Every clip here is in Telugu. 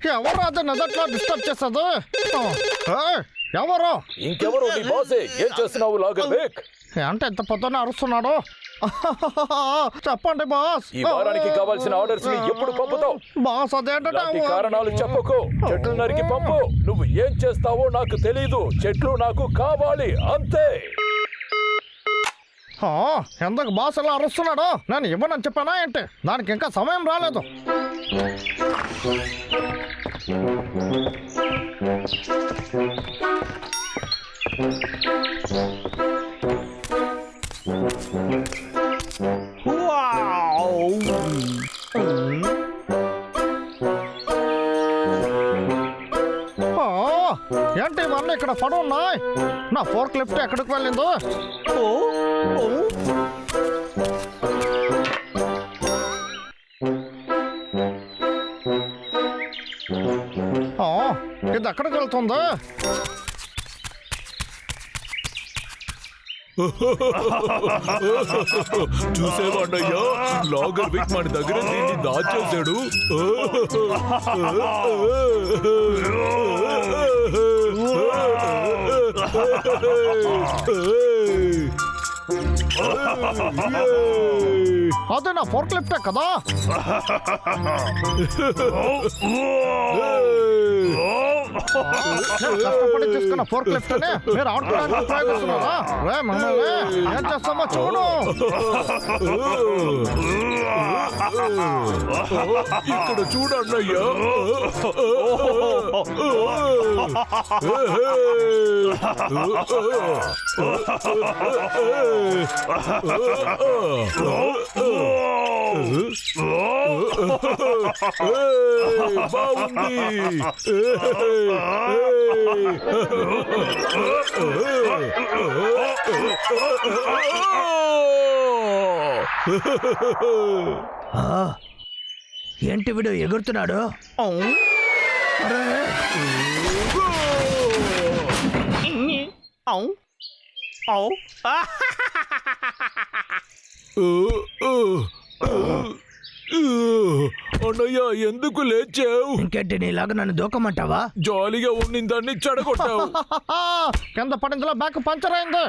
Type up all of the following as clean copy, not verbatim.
ఎవరు అది నిజట్లో డిస్టర్బ్ చేస్తుంది? ఎవరు? ఇంకెవరు? నీ బాసే. ఏం చేస్తున్నావు లాగర్ విక్? అంటే ఎంత పొద్దున్న అరుస్తున్నాడు? చెప్పండి బాస్. ఈ వారానికి కావాల్సిన ఆర్డర్స్ ని ఎప్పుడు పంపుతావు? బాస్ అదేంటంటే కారణాలు చెప్పకు. చెట్లు నరికి పంపు. నువ్వు ఏం చేస్తావో నాకు తెలీదు. చెట్లు నాకు కావాలి అంతే. ఎందుకు బాస్ ఇలా అరుస్తున్నాడు? నేను ఇవ్వనని చెప్పానా ఏంటి? దానికి ఇంకా సమయం రాలేదు. ఏంటి ఇవన్నీ ఇక్కడ పడు ఉన్నాయి? నా ఫోర్క్ లిఫ్ట్ ఎక్కడికి వెళ్ళిందో? ఇది ఎక్కడికి వెళ్తుందా? చూసేవాడయ్యా, లాగర్ విక్ మన దగ్గర దీన్ని దాచేశాడు. అదే నా ఫోర్క్ లిఫ్టే కదా. కష్టపడి తీసుకున్న ఫోర్క్ లిఫ్ట్ అని మీరు ఆడుకోవడానికి ప్రయత్నిస్తున్నారా? ఏం చేస్తామో చూడు. ఇక్కడ చూడన్నయ్యా. బాగుంది. ఏంటి వీడు ఎగురుతున్నాడు? అన్నయ్య, ఎందుకు లేచావు? ఇంకేంటి, నీలాగా నన్ను దూకమంటావా? జాలీగా ఉండిందాన్ని చెడగొట్టావు. కింద పడిందిలో బ్యాక్ పంచర్ అయింది.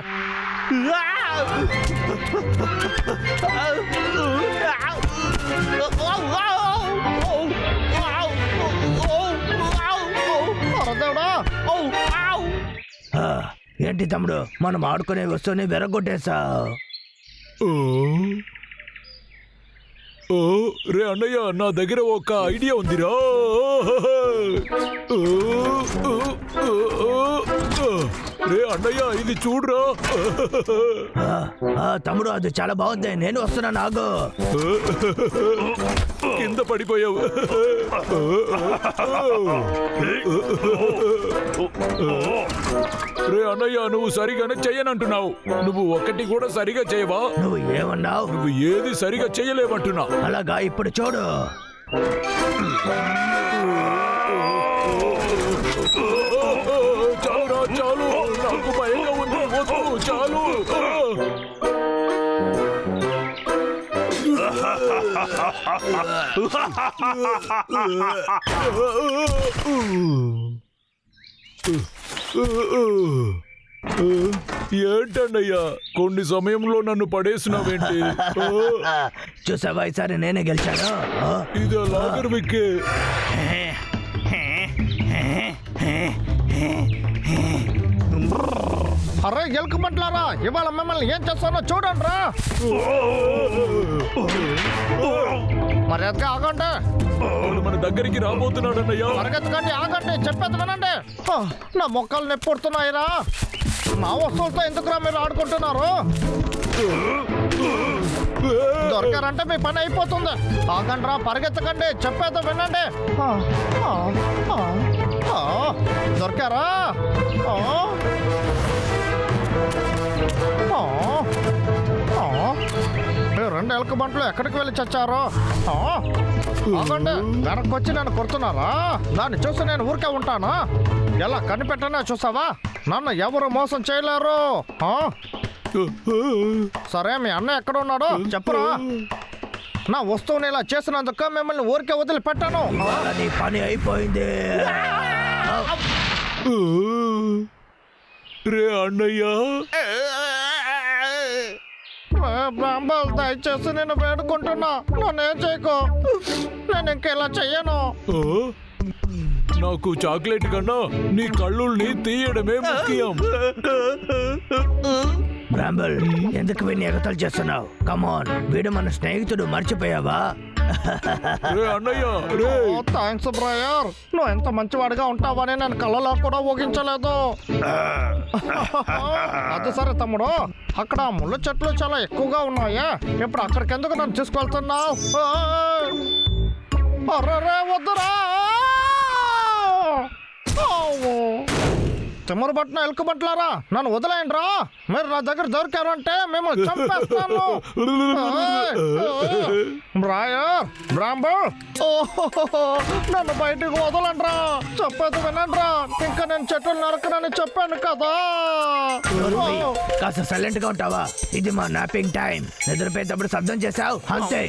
ఏంటి తమ్ముడు, మనం ఆడుకునే వస్తువుని వెరగొట్టేశా. రే అన్నయ్య, నా దగ్గర ఒక ఐడియా ఉందిరా. రే అన్నయ్య, ఇది చూడరా. తమ్ముడు, అది చాలా బాగుంది. నేను వస్తున్నా. నాగు కింద పడిపోయావు. రే అన్నయ్య, నువ్వు సరిగానే చెయ్యనంటున్నావు. నువ్వు ఒకటి కూడా సరిగా చేయవా? నువ్వు ఏమన్నావు? నువ్వు ఏది సరిగా చెయ్యలేమంటున్నా. అలాగా, ఇప్పుడు చూడు. చాలురా, చాలు. నాకు భయంగా ఉంది. వద్దు, చాలు. ఏంటన్నయ్యా, కొన్ని సమయంలో నన్ను పడేసినావేంటి? చూసావా, ఈసారి నేనే గెలిచాను. ఇది లాగర్ విక్. అరే ఎలుకమంటారా, ఇవాళ మిమ్మల్ని ఏం చేస్తానో చూడండి రా. మర్యాదగా ఆగండి. మన దగ్గరికి రాబోతున్నాడన్నయ్యా. పరిగెత్తకండి, ఆగండి, చెప్పేది వినండి. నా మొక్కలు నొప్పుడుతున్నాయిరా. నా వస్తువులతో ఎందుకురా మీరు ఆడుకుంటున్నారు? దొరకారంటే మీ పని అయిపోతుంది. ఆగండి రా, పరిగెత్తకండి, చెప్పేది వినండి. దొరికారా? రెండు ఎలక బంట్లు ఎక్కడికి వెళ్ళి చచ్చారో? ఆగండి, వెనక్కి వచ్చి నన్ను కొడుతున్నారా? దాన్ని చూసి నేను ఊరికే ఉంటానా? ఎలా కనిపెట్టనే చూసావా? నన్ను ఎవరు మోసం చేయలేరు. సరే, మీ అన్న ఎక్కడ ఉన్నాడో చెప్పురా. నా వస్తువుని ఇలా చేసినందుకు మిమ్మల్ని ఊరికే వదిలిపెట్టాను. ఇవాళ నీ పని అయిపోయింది. రే అన్నయ్య, బ్రాంబల్ దయచేసి నేను వేడుకుంటున్నా, నన్నేం చేయకు. నేను ఇంకెలా చెయ్యను. ఆ? నాకు చాక్లెట్ కన్నా నీ కళ్ళుల్ని తీయడమే ముఖ్యం. బ్రాంబల్, ఎందుకు వీడిని ఎగతాలు చేస్తున్నావు? కమాన్, వీడు మన స్నేహితుడు, మర్చిపోయావా? రే అన్నయ్య, రే థ్యాంక్స్ బ్రయర్, నువ్వు ఎంత మంచివాడిగా ఉంటావని నేను కళ్ళలో కూడా ఊహించలేదు. అది సరే తమ్ముడు, అక్కడ ముళ్ళ చెట్లు చాలా ఎక్కువగా ఉన్నాయా? ఇప్పుడు అక్కడికి ఎందుకు నన్ను తీసుకెళ్తున్నావు? అర్రరే వద్దురా! తిమ్మరు పట్టిన ఎలుకబట్లారా, నన్ను వదిలేయండి రా. మీరు నా దగ్గర దొరికారంటే మిమ్మల్ని చంపేస్తాను. బ్రాయర్, బ్రాంబో, నన్ను బయటికి వదలండి రా. చెప్పేది వినండి రా. ఇంకా నేను చెట్లు నరకనని చెప్పాను కదా. కాస్త సైలెంట్ గా ఉంటావా? ఇది మా నాపింగ్ టైం. నిద్రపోయేటప్పుడు శబ్దం చేసావు అంతే.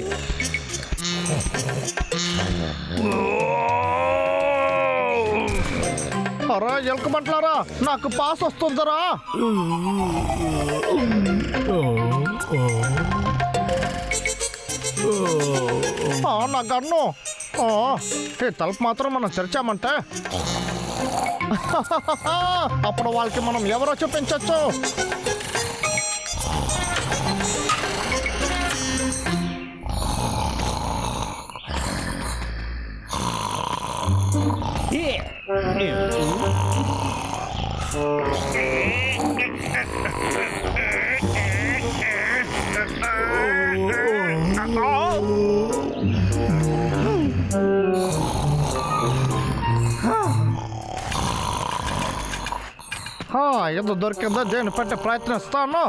అరే ఎలుకబట్లారా, నాకు పాస్ వస్తుందిరా. నా గన్ను. ఈ తలుపు మాత్రం మనం తెరిచామంటే అప్పుడు వాళ్ళకి మనం ఎవరో చూపించచ్చు. ఏదో దొరికిందో దేని పట్టే ప్రయత్నిస్తాను.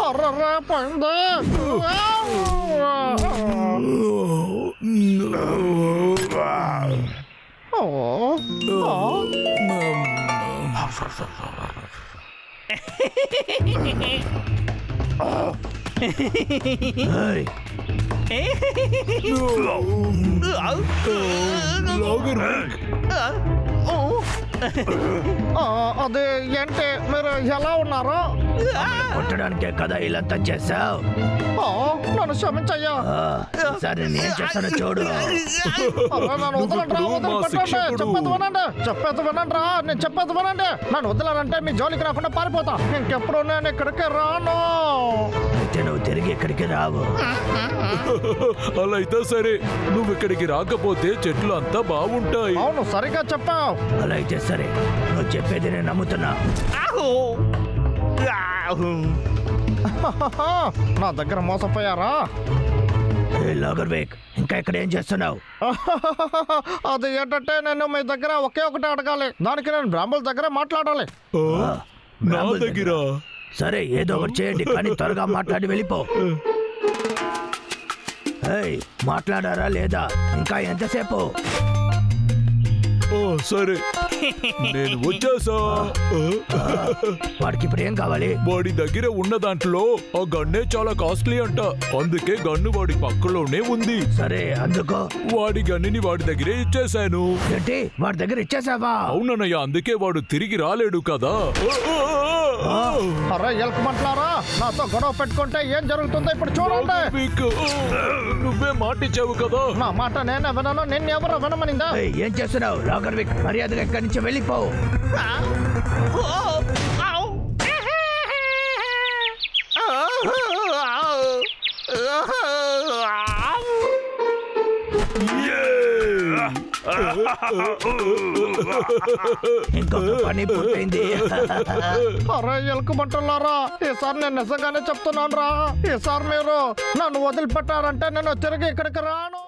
అర్రరే పోయింది. ఏయ్, లాగర్ విక్, అది ఏంటి, మీరు ఎలా ఉన్నారు? కొట్టడానికే కదా ఇలాంతా చేసావు. నన్ను క్షమించయ్యా. సరే నేను చేస్తాను చూడు. నన్ను వదలండి రా, వదిలిపెట్టండి. చెప్పేది వినండి, చెప్పేది వినండి రా. నేను చెప్పేది వినండి. నన్ను వదలాలంటే మీ జోలికి రాకుండా పారిపోతా. ఇంకెప్పుడు నేను ఇక్కడికి రాను. అయితే నువ్వు తిరిగి ఇక్కడికి రావు. అలా అయితే సరే, నువ్వు ఇక్కడికి రాకపోతే చెట్లు అంతా బాగుంటాయి. అవును, సరిగా చెప్పావు. అలా అయితే సరే, నువ్వు చెప్పేది నేను నమ్ముతున్నా. నా దగ్గర మోసపోయారా? లాగర్ వేక్, ఇంకా ఇక్కడ ఏం చేస్తున్నావు? అది ఏంటంటే నేను మీ దగ్గర ఒకే ఒకటి అడగాలి. దానికి నేను బ్రాహ్మణుల దగ్గర మాట్లాడాలి. నా దగ్గర సరే, ఏదో ఒకటి చేయండి, కానీ త్వరగా మాట్లాడి వెళ్ళిపో. ఏయ్, మాట్లాడారా లేదా? ఇంకా ఎంతసేపు? సరే, నేను వచ్చేసా. వాడికి ఇప్పుడు ఏం కావాలి? వాడి దగ్గర ఉన్న దాంట్లో ఆ గన్నే చాలా కాస్ట్లీ అంట. అందుకే గన్ను వాడి పక్కలోనే ఉంది. సరే, అందుకో. వాడి గన్నుని వాడి దగ్గరే ఇచ్చేశాను. ఏంటి, వాడి దగ్గర ఇచ్చేసావా? అవునన్నయ్య, అందుకే వాడు తిరిగి రాలేడు కదా. అరే ఎలుకమంటారా, నాతో గొడవ పెట్టుకుంటే ఏం జరుగుతుందో ఇప్పుడు చూడండి. విక్, నువ్వే మాటిచ్చావు కదా. నా మాట నేనే వినను, నిన్నెవరో వినమనిందా? ఏయ్, ఏం చేస్తున్నావు? లాగర్ వేక్, మర్యాదగా ఇక్కడి నుంచి వెళ్ళిపో. ఇంకొక పని పూర్తయింది. అరే ఎలుకమంటున్నారా, ఈసారి నేను నిజంగానే చెప్తున్నాను రా. ఈసారి మీరు నన్ను వదిలిపెట్టారంటే నేను తిరిగి ఇక్కడికి రాను.